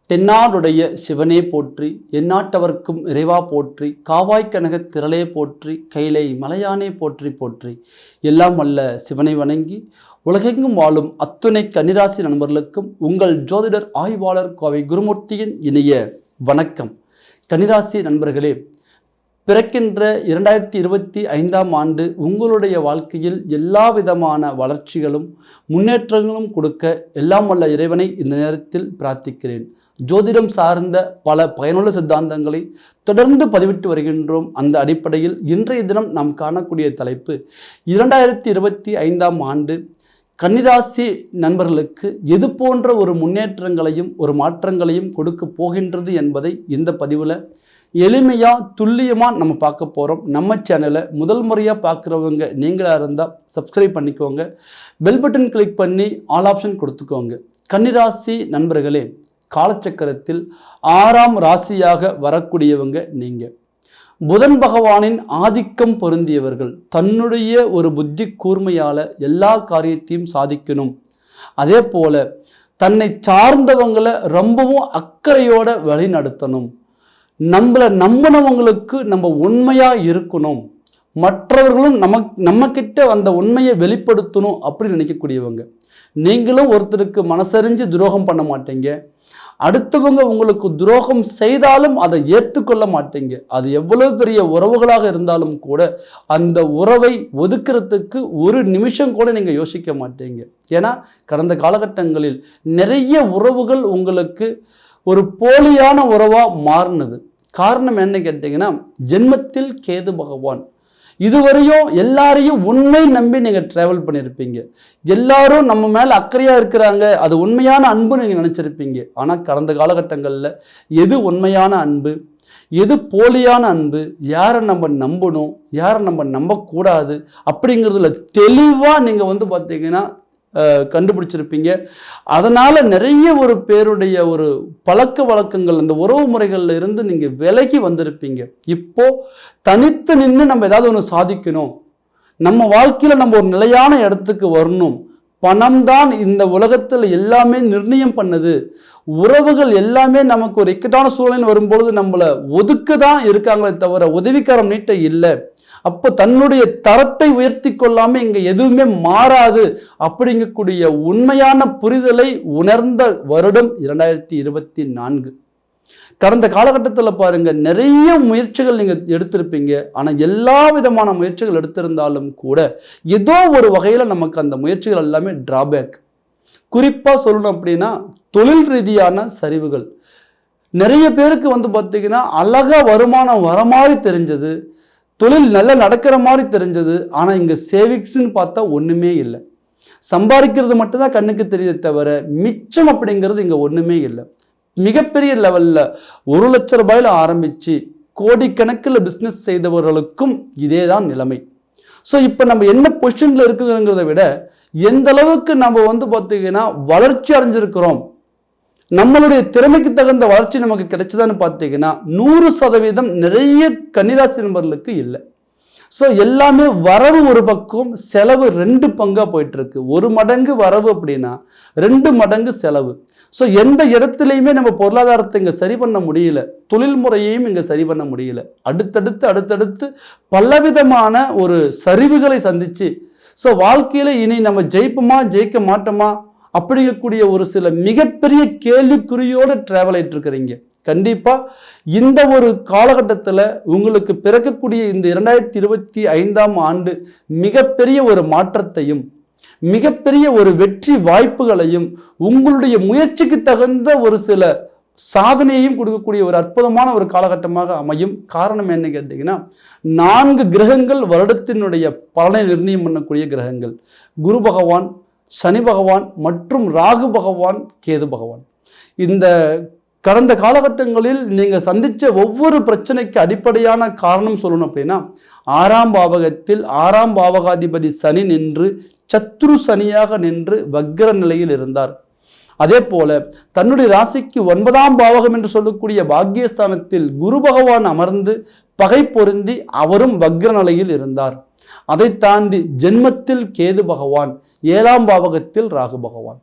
தென்னாடுடைய சிவனே போற்றி, எந்நாட்டவர்க்கும் இறைவா போற்றி, காவாய்க்கனகத் திரளே போற்றி, கைலை மலையானே போற்றி போற்றி. எல்லாம் வல்ல சிவனை வணங்கி உலகெங்கும் வாழும் அத்துணை கன்னிராசி நண்பர்களுக்கும் உங்கள் ஜோதிடர் ஆய்வாளர் கோவை குருமூர்த்தியின் இனிய வணக்கம். கன்னிராசி நண்பர்களே, பிறக்கின்ற 2025ஆம் ஆண்டு உங்களுடைய வாழ்க்கையில் எல்லா விதமான வளர்ச்சிகளும் முன்னேற்றங்களும் கொடுக்க எல்லாம் வல்ல இறைவனை இந்த நேரத்தில் பிரார்த்திக்கிறேன். ஜோதிடம் சார்ந்த பல பயனுள்ள சித்தாந்தங்களை தொடர்ந்து பதிவிட்டு வருகின்றோம். அந்த அடிப்படையில் இன்றைய தினம் நாம் காணக்கூடிய தலைப்பு 2025ஆம் ஆண்டு கன்னிராசி நண்பர்களுக்கு எது போன்ற ஒரு முன்னேற்றங்களையும் ஒரு மாற்றங்களையும் கொடுக்க போகின்றது என்பதை இந்த பதிவில் எளிமையாக துல்லியமாக நம்ம பார்க்க போகிறோம். நம்ம சேனலை முதல் முறையாக பார்க்குறவங்க நீங்களாக இருந்தால் சப்ஸ்கிரைப் பண்ணிக்கோங்க, பெல் பட்டன் கிளிக் பண்ணி ஆல் ஆப்ஷன் கொடுத்துக்கோங்க. கன்னிராசி நண்பர்களே, காலச்சக்கரத்தில் 6ஆம் ராசியாக வரக்கூடியவங்க நீங்கள். புதன் பகவானின் ஆதிக்கம் பொருந்தியவர்கள். தன்னுடைய ஒரு புத்தி கூர்மையால் எல்லா காரியத்தையும் சாதிக்கணும். அதே போல் தன்னை சார்ந்தவங்களை ரொம்பவும் அக்கறையோட வழி நடத்தணும். நம்மளை நம்பினவங்களுக்கு நம்ம உண்மையாக இருக்கணும். மற்றவர்களும் நம்ம கிட்ட அந்த உண்மையை வெளிப்படுத்தணும் அப்படின்னு நினைக்கக்கூடியவங்க. நீங்களும் ஒருத்தருக்கு மனசறிஞ்சு துரோகம் பண்ண மாட்டீங்க. அடுத்தவங்க உங்களுக்கு துரோகம் செய்தாலும் அதை ஏற்றுக்கொள்ள மாட்டீங்க. அது எவ்வளவு பெரிய உறவுகளாக இருந்தாலும் கூட அந்த உறவை ஒதுக்கிறதுக்கு ஒரு நிமிஷம் கூட நீங்கள் யோசிக்க மாட்டீங்க. ஏன்னா கடந்த காலகட்டங்களில் நிறைய உறவுகள் உங்களுக்கு ஒரு போலியான உறவாக மாறினது. காரணம் என்ன கேட்டிங்கன்னா, ஜென்மத்தில் கேது பகவான். இதுவரையும் எல்லாரையும் உண்மை நம்பி நீங்கள் ட்ராவல் பண்ணியிருப்பீங்க. எல்லாரும் நம்ம மேலே அக்கறையாக இருக்கிறாங்க, அது உண்மையான அன்பு நீங்கள் நினச்சிருப்பீங்க. ஆனால் கடந்த காலகட்டங்களில் எது உண்மையான அன்பு, எது போலியான அன்பு, யாரை நம்ம நம்பணும், யாரை நம்ம நம்பக்கூடாது அப்படிங்கிறதுல தெளிவாக நீங்கள் பார்த்தீங்கன்னா கண்டுபிடிச்சிருப்பீங்க. அதனால் நிறைய ஒரு பேருடைய ஒரு பழக்க வழக்கங்கள், அந்த உறவு முறைகளில் இருந்து நீங்கள் விலகி வந்திருப்பீங்க. இப்போ தனித்து நின்று நம்ம ஏதாவது ஒன்று சாதிக்கணும், நம்ம வாழ்க்கையில் நம்ம ஒரு நிலையான இடத்துக்கு வரணும். பணம் தான் இந்த உலகத்தில் எல்லாமே நிர்ணயம் பண்ணுது. உறவுகள் எல்லாமே நமக்கு ஒரு இக்கட்டான சூழ்நிலை வரும்பொழுது நம்மளை ஒதுக்க தான் இருக்காங்களே தவிர உதவிக்காரம் நீட்ட இல்லை. அப்போ தன்னுடைய தரத்தை உயர்த்தி கொள்ளாமல் இங்கே எதுவுமே மாறாது அப்படிங்கக்கூடிய உண்மையான புரிதலை உணர்ந்த வருடம் 2024. கடந்த காலகட்டத்தில் பாருங்கள், நிறைய முயற்சிகள் நீங்கள் எடுத்திருப்பீங்க. ஆனால் எல்லா விதமான முயற்சிகள் எடுத்திருந்தாலும் கூட ஏதோ ஒரு வகையில் நமக்கு அந்த முயற்சிகள் எல்லாமே டிராபேக். குறிப்பாக சொல்லணும் அப்படின்னா தொழில் ரீதியான சரிவுகள். நிறைய பேருக்கு பார்த்தீங்கன்னா அழகாக வருமானம் வர மாதிரி தெரிஞ்சது, தொழில் நல்லா நடக்கிற மாதிரி தெரிஞ்சது. ஆனால் இங்கே சேவிங்ஸ்ன்னு பார்த்தா ஒன்றுமே இல்லை. சம்பாதிக்கிறது மட்டும்தான் கண்ணுக்கு தெரியுதே தவிர மிச்சம் அப்படிங்கிறது இங்கே ஒன்றுமே இல்லை. மிகப்பெரிய லெவலில் 1 லட்ச ரூபாயில் ஆரம்பித்து கோடிக்கணக்கில் பிஸ்னஸ் செய்தவர்களுக்கும் இதே தான் நிலைமை. ஸோ இப்போ நம்ம என்ன பொசிஷனில் இருக்குங்கிறத விட எந்த அளவுக்கு நம்ம பார்த்தீங்கன்னா வளர்ச்சி அடைஞ்சிருக்கிறோம், நம்மளுடைய திறமைக்கு தகுந்த வளர்ச்சி நமக்கு கிடைச்சதான்னு பார்த்தீங்கன்னா 100% நிறைய கன்னிராசி நண்பர்களுக்கு இல்லை. ஸோ எல்லாமே வரவு ஒரு பக்கம், செலவு 2 பங்காக போயிட்டுருக்கு. 1 மடங்கு வரவு அப்படின்னா 2 மடங்கு செலவு. ஸோ எந்த இடத்துலையுமே நம்ம பொருளாதாரத்தை இங்கே சரி பண்ண முடியல, தொழில் முறையையும் இங்கே சரி பண்ண முடியல. அடுத்தடுத்து பலவிதமான ஒரு சரிவுகளை சந்தித்து ஸோ வாழ்க்கையில் இனி நம்ம ஜெயிப்போமா ஜெயிக்க மாட்டோமா அப்படிங்கக்கூடிய ஒரு சில மிகப்பெரிய கேள்விக்குறியோடு ட்ராவல் ஆகிட்டு இருக்கிறீங்க. கண்டிப்பாக இந்த ஒரு காலகட்டத்தில் உங்களுக்கு பிறக்கக்கூடிய இந்த 2025ஆம் ஆண்டு மிகப்பெரிய ஒரு மாற்றத்தையும் மிகப்பெரிய ஒரு வெற்றி வாய்ப்புகளையும் உங்களுடைய முயற்சிக்கு தகுந்த ஒரு சில சாதனையையும் கொடுக்கக்கூடிய ஒரு அற்புதமான ஒரு காலகட்டமாக அமையும். காரணம் என்ன கேட்டிங்கன்னா, 4 கிரகங்கள் வருடத்தினுடைய பலனை நிர்ணயம் பண்ணக்கூடிய கிரகங்கள். குரு பகவான், சனி பகவான் மற்றும் ராகு பகவான், கேது பகவான். இந்த கடந்த காலகட்டங்களில் நீங்கள் சந்தித்த ஒவ்வொரு பிரச்சனைக்கு அடிப்படையான காரணம் சொல்லணும் அப்படின்னா 6ஆம் பாவகத்தில் 6ஆம் பாவகாதிபதி சனி நின்று சத்ரு சனியாக நின்று வக்ர நிலையில் இருந்தார். அதே போல தன்னுடைய ராசிக்கு 9ஆம் பாவகம் என்று சொல்லக்கூடிய பாக்கியஸ்தானத்தில் குரு பகவான் அமர்ந்து பகை பொருந்தி அவரும் வக்ர நிலையில் இருந்தார். அதை தாண்டி ஜென்மத்தில் கேது பகவான், 7ஆம் பாவகத்தில் ராகு பகவான்.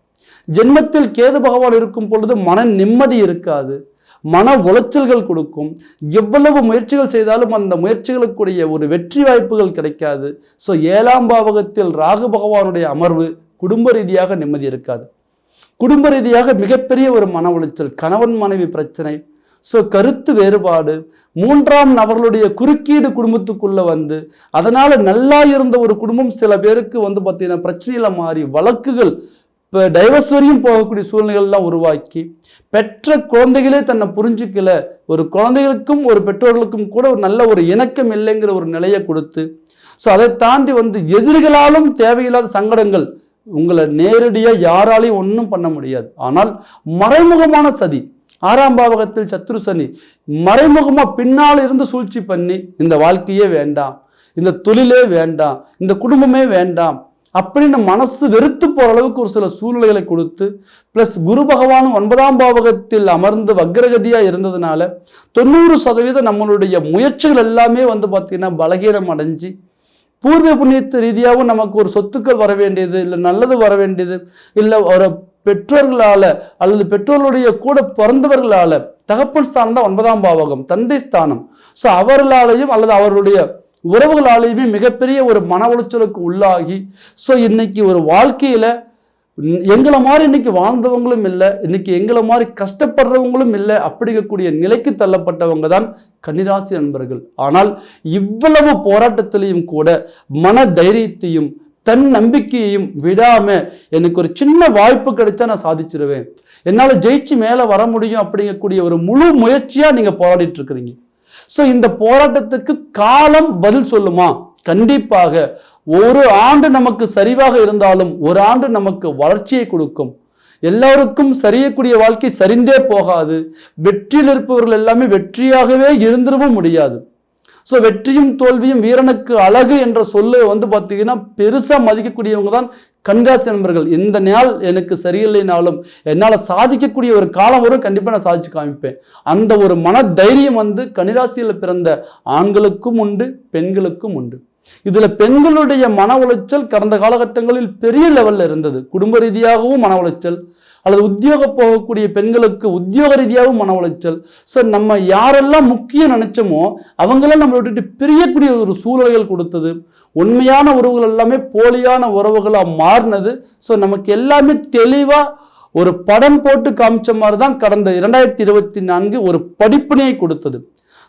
ஜென்மத்தில் கேது பகவான் இருக்கும் பொழுது மன நிம்மதி இருக்காது, மன உளைச்சல்கள் கொடுக்கும். எவ்வளவு முயற்சிகள் செய்தாலும் அந்த முயற்சிகளுக்குரிய ஒரு வெற்றி வாய்ப்புகள் கிடைக்காது. ஸோ 7ஆம் பாவகத்தில் ராகு பகவானுடைய அமர்வு குடும்ப ரீதியாக நிம்மதி இருக்காது. குடும்ப ரீதியாக மிகப்பெரிய ஒரு மன உளைச்சல், கணவன் மனைவி பிரச்சனை, ஸோ கருத்து வேறுபாடு, 3ஆம் நபர்களுடைய குறுக்கீடு குடும்பத்துக்குள்ள வந்து அதனால நல்லா இருந்த ஒரு குடும்பம் சில பேருக்கு வந்து பார்த்தீங்கன்னா பிரச்சனையில மாறி வழக்குகள் இப்போ டைவர்ஸ் வரையும் போகக்கூடிய சூழ்நிலைகள்லாம் உருவாக்கி, பெற்ற குழந்தைகளே தன்னை புரிஞ்சுக்கல, ஒரு குழந்தைகளுக்கும் ஒரு பெற்றோர்களுக்கும் கூட ஒரு நல்ல ஒரு இணக்கம் இல்லைங்கிற ஒரு நிலையை கொடுத்து, ஸோ அதை தாண்டி வந்து எதிரிகளாலும் தேவையில்லாத சங்கடங்கள், உங்களை நேரடியாக யாராலையும் ஒன்றும் பண்ண முடியாது. ஆனால் மறைமுகமான சதி, 6ஆம் பாவகத்தில் சத்ரு சனி மறைமுகமா பின்னால் இருந்து சூழ்ச்சி பண்ணி இந்த வாழ்க்கையே வேண்டாம், இந்த தொழிலே வேண்டாம், இந்த குடும்பமே வேண்டாம் அப்படின்னு மனசு வெறுத்து போற அளவுக்கு ஒரு சில சூழ்நிலைகளை கொடுத்து, பிளஸ் குரு பகவானும் 9ஆம் பாவகத்தில் அமர்ந்து வக்ரகதியா இருந்ததுனால 90% நம்மளுடைய முயற்சிகள் எல்லாமே வந்து பார்த்தீங்கன்னா பலகீனம் அடைஞ்சு, பூர்வ புண்ணியத்து ரீதியாகவும் நமக்கு ஒரு சொத்துக்கள் வர வேண்டியது, இல்லை நல்லது வர வேண்டியது, இல்லை ஒரு பெற்றோர்களால அல்லது பெற்றோர்களுடைய கூட பிறந்தவர்களால, தகப்பன் ஸ்தானம் தான் 9ஆம் பாவகம், தந்தை ஸ்தானம். ஸோ அவர்களாலையும் அல்லது அவர்களுடைய உறவுகளாலேயுமே மிகப்பெரிய ஒரு மன உளைச்சலுக்கு உள்ளாகி, ஸோ இன்னைக்கு ஒரு வாழ்க்கையில எங்களை மாதிரி இன்னைக்கு வாழ்ந்தவங்களும் இல்லை, இன்னைக்கு எங்களை மாதிரி கஷ்டப்படுறவங்களும் இல்லை, அப்படிங்கக்கூடிய நிலைக்கு தள்ளப்பட்டவங்க தான் கன்னிராசி நண்பர்கள். ஆனால் இவ்வளவு போராட்டத்திலையும் கூட மன தைரியத்தையும் தன் நம்பிக்கையையும் விடாம, எனக்கு ஒரு சின்ன வாய்ப்பு கிடைச்சா நான் சாதிச்சிருவேன், என்னால் ஜெயிச்சு மேலே வர முடியும் அப்படிங்கக்கூடிய ஒரு முழு முயற்சியா நீங்க போராடிட்டு இருக்கிறீங்க. ஸோ இந்த போராட்டத்துக்கு காலம் பதில் சொல்லுமா? கண்டிப்பாக. ஒரு ஆண்டு நமக்கு சரிவாக இருந்தாலும் ஒரு ஆண்டு நமக்கு வளர்ச்சியை கொடுக்கும். எல்லாருக்கும் சரியக்கூடிய வாழ்க்கை சரிந்தே போகாது. வெற்றியில் இருப்பவர்கள் எல்லாமே வெற்றியாகவே இருந்திடவும் முடியாது. ஸோ வெற்றியும் தோல்வியும் வீரனுக்கு அழகு என்ற சொல்லு வந்து பார்த்தீங்கன்னா பெருசாக மதிக்கக்கூடியவங்க தான் கன்னிராசி நண்பர்கள். இந்த நாள் எனக்கு சரியில்லைனாலும் என்னால் சாதிக்கக்கூடிய ஒரு காலம் வரும், கண்டிப்பாக நான் சாதிச்சு காமிப்பேன். அந்த ஒரு மன தைரியம் வந்து கன்னிராசியில் பிறந்த ஆண்களுக்கும் உண்டு, பெண்களுக்கும் உண்டு. இதுல பெண்களுடைய மன உளைச்சல் கடந்த காலகட்டங்களில் பெரிய லெவல்ல இருந்தது. குடும்ப ரீதியாகவும் மன உளைச்சல், அல்லது உத்தியோக போகக்கூடிய பெண்களுக்கு உத்தியோக ரீதியாகவும் மன உளைச்சல். ஸோ நம்ம யாரெல்லாம் முக்கியம் நினைச்சோமோ அவங்களாம் நம்மளை விட்டுட்டு பிரியக்கூடிய ஒரு சூழல்கள் கொடுத்தது. உண்மையான உறவுகள் எல்லாமே போலியான உறவுகளாக மாறினது. ஸோ நமக்கு எல்லாமே தெளிவாக ஒரு படம் போட்டு காமிச்ச மாதிரி தான் கடந்த 2024 ஒரு படிப்பினையை கொடுத்தது.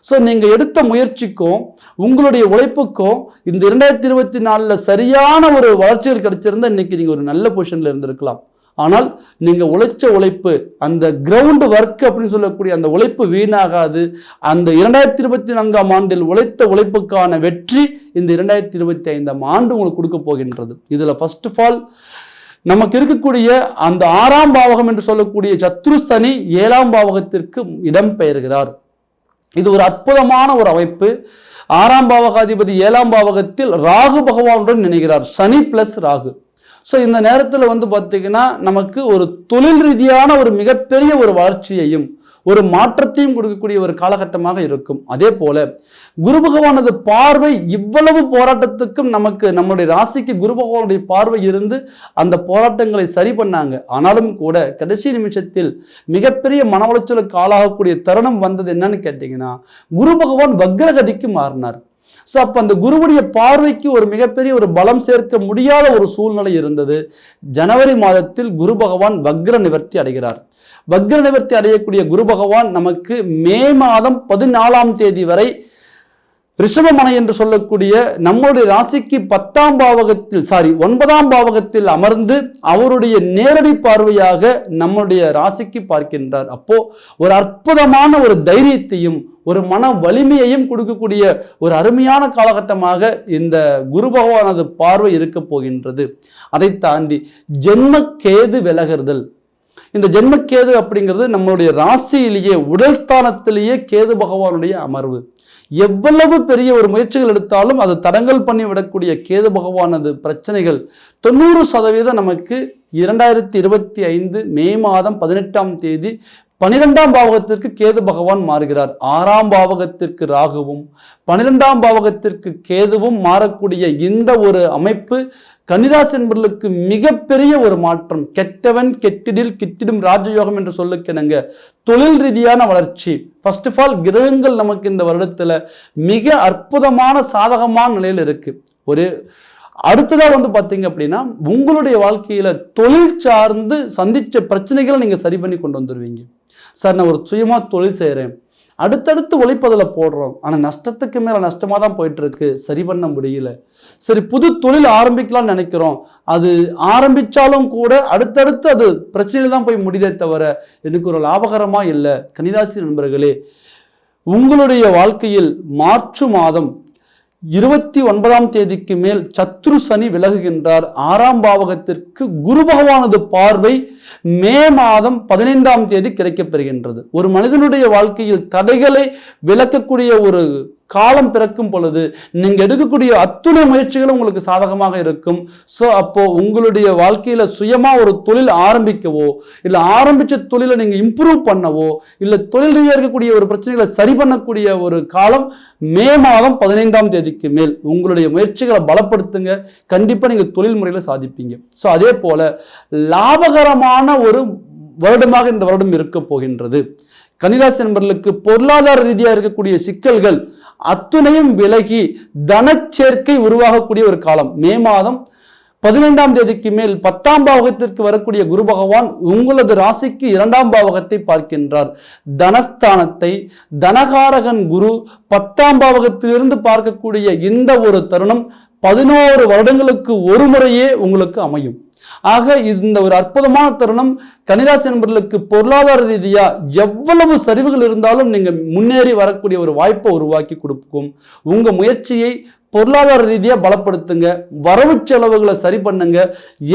ஸோ நீங்கள் எடுத்த முயற்சிக்கும் உங்களுடைய உழைப்புக்கும் இந்த 2024 சரியான ஒரு வளர்ச்சிகள் கிடைச்சிருந்தா இன்னைக்கு நீங்கள் ஒரு நல்ல பொசிஷனில் இருந்திருக்கலாம். ஆனால் நீங்கள் உழைச்ச உழைப்பு, அந்த கிரவுண்ட் ஒர்க் அப்படின்னு சொல்லக்கூடிய அந்த உழைப்பு வீணாகாது. அந்த 2024ஆம் ஆண்டில் உழைத்த உழைப்புக்கான வெற்றி இந்த 2025ஆம் ஆண்டு உங்களுக்கு கொடுக்க போகின்றது. இதில் ஃபர்ஸ்ட் ஆஃப் ஆல் நமக்கு இருக்கக்கூடிய அந்த 6ஆம் பாவகம் என்று சொல்லக்கூடிய சத்ரு சனி 7ஆம் பாவகத்திற்கு இடம் பெயர்கிறார். இது ஒரு அற்புதமான ஒரு அமைப்பு. 6ஆம் பாவகாதிபதி 7ஆம் பாவகத்தில் ராகு பகவானுடன் இணைகிறார், சனி பிளஸ் ராகு. ஸோ இந்த நேரத்தில் வந்து பார்த்தீங்கன்னா நமக்கு ஒரு தொழில் ரீதியான ஒரு மிகப்பெரிய ஒரு வளர்ச்சியையும் ஒரு மாற்றத்தையும் கொடுக்கக்கூடிய ஒரு காலகட்டமாக இருக்கும். அதே போல குரு பகவானது பார்வை இவ்வளவு போராட்டத்துக்கும் நமக்கு நம்முடைய ராசிக்கு குரு பகவானுடைய பார்வை இருந்து அந்த போராட்டங்களை சரி பண்ணாங்க. ஆனாலும் கூட கடைசி நிமிஷத்தில் மிகப்பெரிய மன உளைச்சலுக்கு ஆளாகக்கூடிய தருணம் வந்தது என்னன்னு கேட்டீங்கன்னா, குரு பகவான் வக்ரகதிக்கு மாறினார். ஸோ அப்போ அந்த குருவுடைய பார்வைக்கு ஒரு மிகப்பெரிய ஒரு பலம் சேர்க்க முடியாத ஒரு சூழ்நிலை இருந்தது. ஜனவரி மாதத்தில் குரு பகவான் வக்ர நிவர்த்தி அடைகிறார். வக்ர நிவர்த்தி அடையக்கூடிய குரு பகவான் நமக்கு மே மாதம் 14ஆம் தேதி வரை ரிஷபமனை என்று சொல்லக்கூடிய நம்முடைய ராசிக்கு 10ஆம் பாவகத்தில் 9ஆம் பாவகத்தில் அமர்ந்து அவருடைய நேரடி பார்வையாக நம்முடைய ராசிக்கு பார்க்கின்றார். அப்போ ஒரு அற்புதமான ஒரு தைரியத்தையும் ஒரு மன வலிமையையும் கொடுக்கக்கூடிய ஒரு அருமையான காலகட்டமாக இந்த குரு பகவானது பார்வை இருக்க போகின்றது. அதை தாண்டி ஜென்மக்கேது விலகுதல். இந்த ஜென்மக்கேது அப்படிங்கிறது நம்மளுடைய ராசியிலேயே உடல் ஸ்தானத்திலேயே கேது பகவானுடைய அமர்வு. எவ்வளவு பெரிய ஒரு முயற்சிகள் எடுத்தாலும் அது தடங்கல் பண்ணி விடக்கூடிய கேது பகவானது பிரச்சனைகள் 90% நமக்கு 2025 மே மாதம் 18ஆம் தேதி 12ஆம் பாவகத்திற்கு கேது பகவான் மாறுகிறார். 6ஆம் பாவகத்திற்கு ராகுவும் 12ஆம் பாவகத்திற்கு கேதுவும் மாறக்கூடிய இந்த ஒரு அமைப்பு கன்னிராசி என்பவர்களுக்கு மிகப்பெரிய ஒரு மாற்றம். கெட்டவன் கெட்டிடில் கிட்டிடும் ராஜயோகம் என்று சொல்லுக்கிணங்க தொழில் ரீதியான வளர்ச்சி. ஃபர்ஸ்ட் ஆஃப் ஆல் கிரகங்கள் நமக்கு இந்த வருடத்துல மிக அற்புதமான சாதகமான நிலையில் இருக்கு. ஒரு அடுத்ததா பார்த்தீங்க அப்படின்னா உங்களுடைய வாழ்க்கையில தொழில் சார்ந்து சந்திச்ச பிரச்சனைகளை நீங்க சரி பண்ணி கொண்டு வந்துடுவீங்க. சார், நான் ஒரு சுயமா தொழில் செய்கிறேன், அடுத்தடுத்து உழைப்பதில் போடுறோம், ஆனால் நஷ்டத்துக்கு மேலே நஷ்டமாக தான் போயிட்டு இருக்கு, சரி பண்ண முடியல. சரி, புது தொழில் ஆரம்பிக்கலாம்னு நினைக்கிறோம், அது ஆரம்பித்தாலும் கூட அடுத்தடுத்து அது பிரச்சனையில் தான் போய் முடிதே தவிர எனக்கு ஒரு லாபகரமாக இல்லை. கன்னிராசி நண்பர்களே, உங்களுடைய வாழ்க்கையில் மார்ச் மாதம் 29ஆம் தேதிக்கு மேல் சத்ரு சனி விலகுகின்றார். 6ஆம் பாவகத்திற்கு குரு பகவானது பார்வை மே மாதம் 15ஆம் தேதி கிடைக்கப்பெறுகின்றது. ஒரு மனிதனுடைய வாழ்க்கையில் தடைகளை விலக்கக்கூடிய ஒரு காலம் பிறக்கும் பொழுது நீங்க எடுக்கக்கூடிய அத்துணை முயற்சிகளும் உங்களுக்கு சாதகமாக இருக்கும். ஸோ அப்போ உங்களுடைய வாழ்க்கையில சுயமா ஒரு தொழில் ஆரம்பிக்கவோ, இல்லை ஆரம்பிச்ச தொழிலை நீங்க இம்ப்ரூவ் பண்ணவோ, இல்லை தொழில் ரீதியாக இருக்கக்கூடிய ஒரு பிரச்சனைகளை சரி பண்ணக்கூடிய ஒரு காலம் மே மாதம் 15ஆம் தேதிக்கு மேல். உங்களுடைய முயற்சிகளை பலப்படுத்துங்க, கண்டிப்பா நீங்க தொழில் முறையில சாதிப்பீங்க. ஸோ அதே போல லாபகரமான ஒரு வருடமாக இந்த வருடம் இருக்க போகின்றது. கன்னிராசி நண்பர்களுக்கு பொருளாதார ரீதியாக இருக்கக்கூடிய சிக்கல்கள் அத்துணையும் விலகி தனச்சேர்க்கை உருவாகக்கூடிய ஒரு காலம். மே மாதம் 15ஆம் தேதிக்கு மேல் 10ஆம் பாவகத்திற்கு வரக்கூடிய குரு பகவான் உங்களது ராசிக்கு 2ஆம் பாவகத்தை பார்க்கின்றார். தனஸ்தானத்தை தனகாரகன் குரு 10ஆம் பாவகத்திலிருந்து பார்க்கக்கூடிய இந்த ஒரு தருணம் 11 வருடங்களுக்கு ஒரு முறையே உங்களுக்கு அமையும். ஆக இந்த ஒரு அற்புதமான தருணம் கன்னிராசி நண்பர்களுக்கு பொருளாதார ரீதியா எவ்வளவு சரிவுகள் இருந்தாலும் நீங்க முன்னேறி வரக்கூடிய ஒரு வாய்ப்பை உருவாக்கி கொடுக்கும். உங்க முயற்சியை பொருளாதார ரீதியா பலப்படுத்துங்க, வரவு செலவுகளை சரி பண்ணுங்க,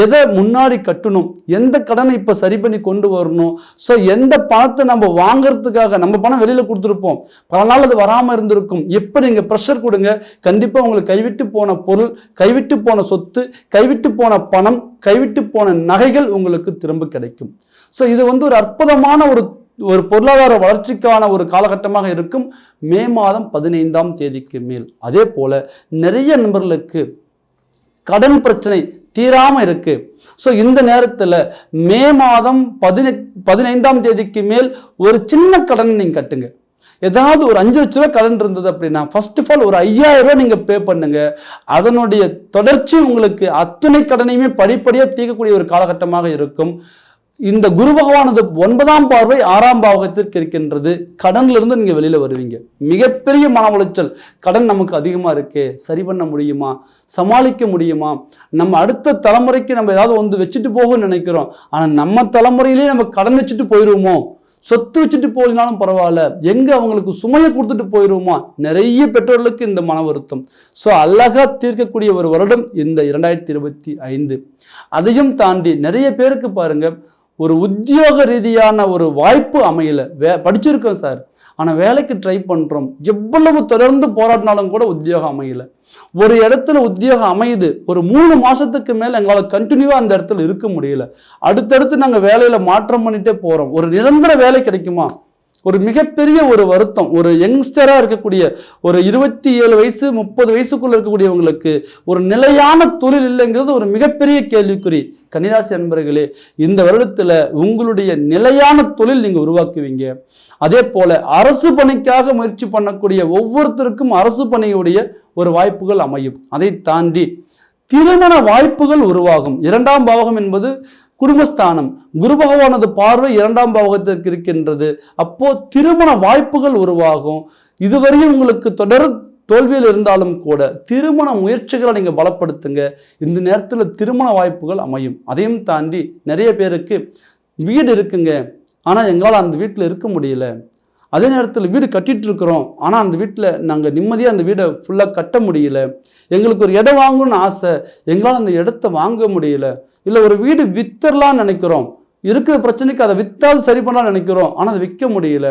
எதை முன்னாடி கட்டணும், எந்த கடனை இப்ப சரி பண்ணி கொண்டு வரணும், ஸோ எந்த பணத்தை நம்ம வாங்குறதுக்காக நம்ம பணம் வெளியில கொடுத்துருப்போம், பல நாள் அது வராம இருந்திருக்கும், எப்ப நீங்க ப்ரெஷர் கொடுங்க, கண்டிப்பா உங்களுக்கு கைவிட்டு போன பொருள், கைவிட்டு போன சொத்து, கைவிட்டு போன பணம், கைவிட்டு போன நகைகள் உங்களுக்கு திரும்ப கிடைக்கும். ஸோ இது ஒரு அற்புதமான ஒரு பொருளாதார வளர்ச்சிக்கான ஒரு காலகட்டமாக இருக்கும் மே மாதம் 15ஆம் தேதிக்கு மேல். அதே போல நிறைய நண்பர்களுக்கு கடன் பிரச்சனை தீராம இருக்கு. ஸோ இந்த நேரத்தில் மே மாதம் 15ஆம் தேதிக்கு மேல் ஒரு சின்ன கடன் நீங்க கட்டுங்க. ஏதாவது ஒரு 5 லட்ச ரூபாய் கடன் இருந்தது அப்படின்னா ஃபர்ஸ்ட் ஆஃப் ஆல் ஒரு 5000 ரூபாய் நீங்க பே பண்ணுங்க. அதனுடைய தொடர்ச்சி உங்களுக்கு அத்துணை கடனையுமே படிப்படியாக தீர்க்கக்கூடிய ஒரு காலகட்டமாக இருக்கும். இந்த குரு பகவானது 9ஆம் பார்வை 6ஆம் பாவகத்திற்கு இருக்கின்றது. கடன்ல இருந்து நீங்க வெளியில வருவீங்க. மிகப்பெரிய மன உளைச்சல், கடன் நமக்கு அதிகமா இருக்கே, சரி பண்ண முடியுமா, சமாளிக்க முடியுமா, நம்ம அடுத்த தலைமுறைக்கு நம்ம ஏதாவது வச்சுட்டு போகணும்னு நினைக்கிறோம், ஆனா நம்ம தலைமுறையிலேயே நம்ம கடன் வச்சுட்டு போயிடுவோமோ, சொத்து வச்சுட்டு போயினாலும் பரவாயில்ல, எங்க அவங்களுக்கு சுமையை கொடுத்துட்டு போயிடுவோமா, நிறைய பெற்றோர்களுக்கு இந்த மன வருத்தம். ஸோ அழகா தீர்க்கக்கூடிய ஒரு வருடம் இந்த 2025. அதையும் தாண்டி நிறைய பேருக்கு பாருங்க, ஒரு உத்தியோக ரீதியான ஒரு வாய்ப்பு அமையல. படிச்சிருக்கோம் சார், ஆனால் வேலைக்கு ட்ரை பண்ணுறோம், எவ்வளவு தொடர்ந்து போராடினாலும் கூட உத்தியோகம் அமையல. ஒரு இடத்துல உத்தியோகம் அமையுது, ஒரு 3 மாசத்துக்கு மேல எங்களால் கண்டினியூவா அந்த இடத்துல இருக்க முடியல, அடுத்தடுத்து நாங்கள் வேலையில மாற்றம் பண்ணிட்டே போறோம், ஒரு நிரந்தர வேலை கிடைக்குமா, ஒரு மிகப்பெரிய ஒரு வருத்தம். ஒரு யங்ஸ்டரா இருக்கக்கூடிய ஒரு 27 வயசு 30 வயசுக்குள்ள இருக்கக்கூடியவங்களுக்கு ஒரு நிலையான தொழில் இல்லைங்கிறது ஒரு மிகப்பெரிய கேள்விக்குறி. கன்னிராசி அன்பர்களே, இந்த வருடத்துல உங்களுடைய நிலையான தொழில் நீங்க உருவாக்குவீங்க. அதே போல அரசு பணிக்காக முயற்சி பண்ணக்கூடிய ஒவ்வொருத்தருக்கும் அரசு பணியுடைய ஒரு வாய்ப்புகள் அமையும். அதை தாண்டி திருமண வாய்ப்புகள் உருவாகும். 2ஆம் பாவகம் என்பது குடும்பஸ்தானம். குரு பகவானது பார்வை 2ஆம் பாவகத்திற்கு இருக்கின்றது. அப்போ திருமண வாய்ப்புகள் உருவாகும். இதுவரையும் உங்களுக்கு தொடர் தோல்வியில் இருந்தாலும் கூட திருமண முயற்சிகளை நீங்க பலப்படுத்துங்க. இந்த நேரத்தில் திருமண வாய்ப்புகள் அமையும். அதையும் தாண்டி நிறைய பேருக்கு வீடு இருக்குங்க, ஆனா எங்களால் அந்த வீட்டில் இருக்க முடியல, அதே நேரத்தில் வீடு கட்டிட்டு இருக்கிறோம், ஆனால் அந்த வீட்டில் நாங்கள் நிம்மதியாக அந்த வீடை ஃபுல்லாக கட்ட முடியல, எங்களுக்கு ஒரு இடம் வாங்கணும்னு ஆசை, எங்களால் அந்த இடத்த வாங்க முடியல, இல்லை ஒரு வீடு வித்தரலான்னு நினைக்கிறோம், இருக்கிற பிரச்சனைக்கு அதை விற்றாது சரி பண்ணலாம்னு நினைக்கிறோம், ஆனால் அதை விற்க முடியல.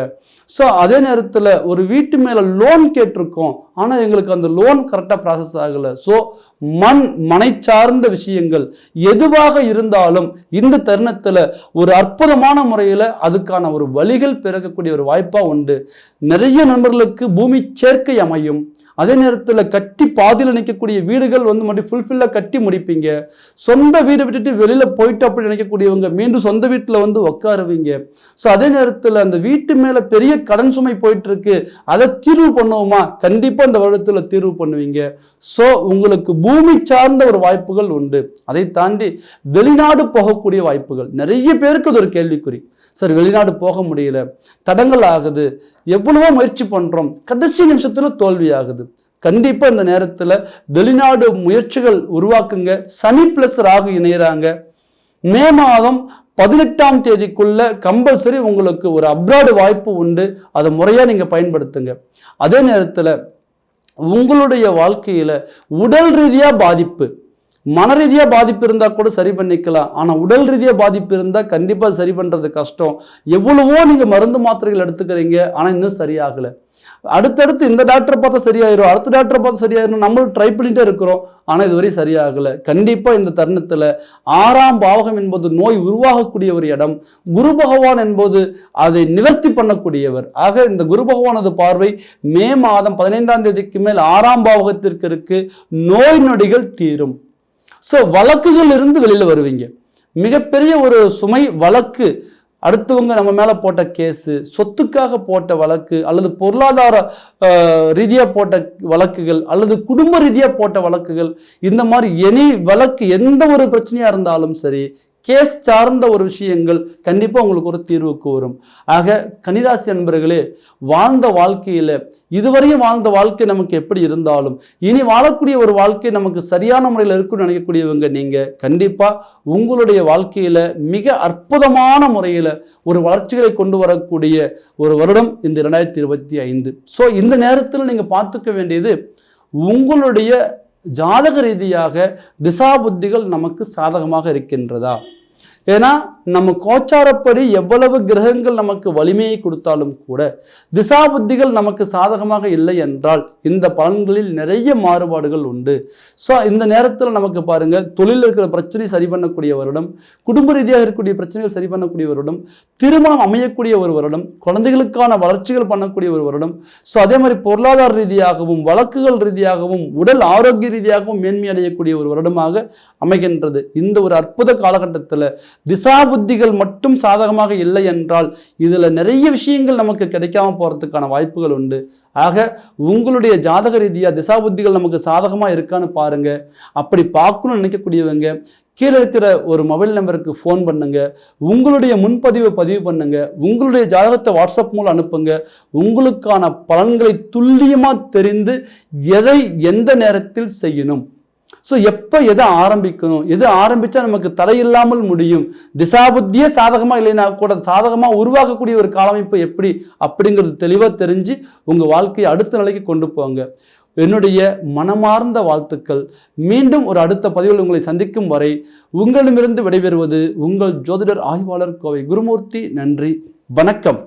ஸோ அதே நேரத்தில் ஒரு வீட்டு மேலே லோன் கேட்டிருக்கோம், ஆனால் எங்களுக்கு அந்த லோன் கரெக்டாக ப்ராசஸ் ஆகலை. ஸோ மனை சார்ந்த விஷயங்கள் எதுவாக இருந்தாலும் இந்த தருணத்தில் ஒரு அற்புதமான முறையில் அதுக்கான ஒரு வழிகள் பிறக்கக்கூடிய ஒரு வாய்ப்பாக உண்டு. நிறைய நண்பர்களுக்கு பூமி சேர்க்கை அமையும். அதே நேரத்தில் கட்டி பாதியில் நிற்கக்கூடிய வீடுகள் மறுபடியும் ஃபுல்ஃபில்லாக கட்டி முடிப்பீங்க. சொந்த வீடை விட்டுட்டு வெளியில் போயிட்டு அப்படி நினைக்கக்கூடியவங்க மீண்டும் சொந்த வீட்டில் உட்காருவீங்க. ஸோ அதே நேரத்தில் அந்த வீட்டு மேலே பெரிய கடன் சுமை போயிட்டு இருக்கு, அதை தீர்வு பண்ணுவோமா? கண்டிப்பாக இந்த வருடத்தில் தீர்வு பண்ணுவீங்க. ஸோ உங்களுக்கு பூமி சார்ந்த ஒரு வாய்ப்புகள் உண்டு. அதை தாண்டி வெளிநாடு போகக்கூடிய வாய்ப்புகள் நிறைய பேருக்கு அது ஒரு கேள்விக்குறி. சரி, வெளிநாடு போக முடியல, தடங்கள் ஆகுது, எவ்வளவோ முயற்சி பண்ணுறோம், கடைசி நிமிஷத்தில் தோல்வி ஆகுது. கண்டிப்பாக இந்த நேரத்தில் வெளிநாடு முயற்சிகள் உருவாக்குங்க. சனி பிளஸ் ராகு இணைகிறாங்க. மே மாதம் 18ஆம் தேதிக்குள்ள கம்பல்சரி உங்களுக்கு ஒரு அப்ராடு வாய்ப்பு உண்டு. அதை முறையாக நீங்கள் பயன்படுத்துங்க. அதே நேரத்தில் உங்களுடைய வாழ்க்கையில் உடல் ரீதியாக பாதிப்பு, மன ரீதியாக பாதிப்பு இருந்தால் கூட சரி பண்ணிக்கலாம். ஆனால் உடல் ரீதியாக பாதிப்பு இருந்தால் கண்டிப்பாக சரி பண்ணுறது கஷ்டம். எவ்வளவோ நீங்கள் மருந்து மாத்திரைகள் எடுத்துக்கிறீங்க, ஆனால் இன்னும் சரியாகலை. அடுத்தடுத்து இந்த டாக்டரை பார்த்தா சரியாயிரும், அடுத்த டாக்டரை பார்த்தா சரியாயிரும், நம்மளும் ட்ரை பண்ணிட்டே இருக்கிறோம், ஆனால் இதுவரை சரியாகலை. கண்டிப்பாக இந்த தருணத்தில் 6ஆம் பாவகம் என்பது நோய் உருவாகக்கூடிய ஒரு இடம். குரு பகவான் என்பது அதை நிவர்த்தி பண்ணக்கூடியவர். ஆக இந்த குரு பகவானது பார்வை மே மாதம் 15ஆம் தேதிக்கு மேல் 6ஆம் பாவகத்திற்கு இருக்கு. நோய் நொடிகள் தீரும். ஸோ வழக்குகள் இருந்து வெளியில் வருவீங்க. மிகப்பெரிய ஒரு சுமை வழக்கு, அடுத்தவங்க நம்ம மேலே போட்ட கேஸு, சொத்துக்காக போட்ட வழக்கு, அல்லது பொருளாதார ரீதியாக போட்ட வழக்குகள், அல்லது குடும்ப ரீதியாக போட்ட வழக்குகள், இந்த மாதிரி எனி வழக்கு எந்த ஒரு பிரச்சனையாக இருந்தாலும் சரி, கேஸ் சார்ந்த ஒரு விஷயங்கள் கண்டிப்பாக உங்களுக்கு ஒரு தீர்வுக்கு வரும். ஆக கன்னிராசி அன்பர்களே, வாழ்ந்த வாழ்க்கையில் இதுவரையும் வாழ்ந்த வாழ்க்கை நமக்கு எப்படி இருந்தாலும் இனி வாழக்கூடிய ஒரு வாழ்க்கை நமக்கு சரியான முறையில் இருக்குன்னு நினைக்கக்கூடியவங்க நீங்கள் கண்டிப்பாக உங்களுடைய வாழ்க்கையில் மிக அற்புதமான முறையில் ஒரு வளர்ச்சிகளை கொண்டு வரக்கூடிய ஒரு வருடம் இந்த 2025. ஸோ இந்த நேரத்தில் நீங்கள் பார்த்துக்க வேண்டியது, உங்களுடைய ஜாதக ரீதியாக திசா புத்திகள் நமக்கு சாதகமாக இருக்கின்றதா? ஏன்னா நம்ம கோச்சாரப்படி எவ்வளவு கிரகங்கள் நமக்கு வலிமையை கொடுத்தாலும் கூட திசா புத்திகள் நமக்கு சாதகமாக இல்லை என்றால் இந்த பலன்களில் நிறைய மாறுபாடுகள் உண்டு. ஸோ இந்த நேரத்தில் நமக்கு பாருங்க, தொழிலில் இருக்கிற பிரச்சனை சரி பண்ணக்கூடிய வருடம், குடும்ப ரீதியாக இருக்கக்கூடிய பிரச்சனைகள் சரி பண்ணக்கூடிய வருடம், திருமணம் அமையக்கூடிய ஒரு வருடம், குழந்தைகளுக்கான வளர்ச்சிகள் பண்ணக்கூடிய ஒரு வருடம். ஸோ அதே மாதிரி பொருளாதார ரீதியாகவும் வழக்குகள் ரீதியாகவும் உடல் ஆரோக்கிய ரீதியாகவும் மேன்மை அடையக்கூடிய ஒரு வருடமாக அமைகின்றது. இந்த ஒரு அற்புத காலகட்டத்தில் திசா புத்திகள் மட்டும் சாதகமாக இல்லை என்றால் இதுல நிறைய விஷயங்கள் நமக்கு கிடைக்காம போறதுக்கான வாய்ப்புகள் உண்டு. ஆக உங்களுடைய ஜாதக ரீதியா திசா புத்திகள் நமக்கு சாதகமா இருக்கான்னு பாருங்க. அப்படி பார்க்கணும்னு நினைக்கக்கூடியவங்க கீழே இருக்கிற ஒரு மொபைல் நம்பருக்கு ஃபோன் பண்ணுங்க, உங்களுடைய முன்பதிவை பதிவு பண்ணுங்க, உங்களுடைய ஜாதகத்தை வாட்ஸ்அப் மூலம் அனுப்புங்க. உங்களுக்கான பலன்களை துல்லியமாக தெரிந்து எதை எந்த நேரத்தில் செய்யணும், ஸோ எப்போ எதை ஆரம்பிக்கணும், எது ஆரம்பித்தா நமக்கு தடையில்லாமல் முடியும், திசாபுத்தியே சாதகமாக இல்லைன்னா கூட சாதகமாக உருவாக்கக்கூடிய ஒரு காலமைப்பு எப்படி அப்படிங்கிறது தெளிவாக தெரிஞ்சு உங்கள் வாழ்க்கையை அடுத்த நிலைக்கு கொண்டு போங்க. என்னுடைய மனமார்ந்த வாழ்த்துக்கள். மீண்டும் ஒரு அடுத்த பதிவில் உங்களை சந்திக்கும் வரை உங்களிடமிருந்து விடைபெறுவது உங்கள் ஜோதிடர் ஆய்வாளர் கோவை குருமூர்த்தி. நன்றி, வணக்கம்.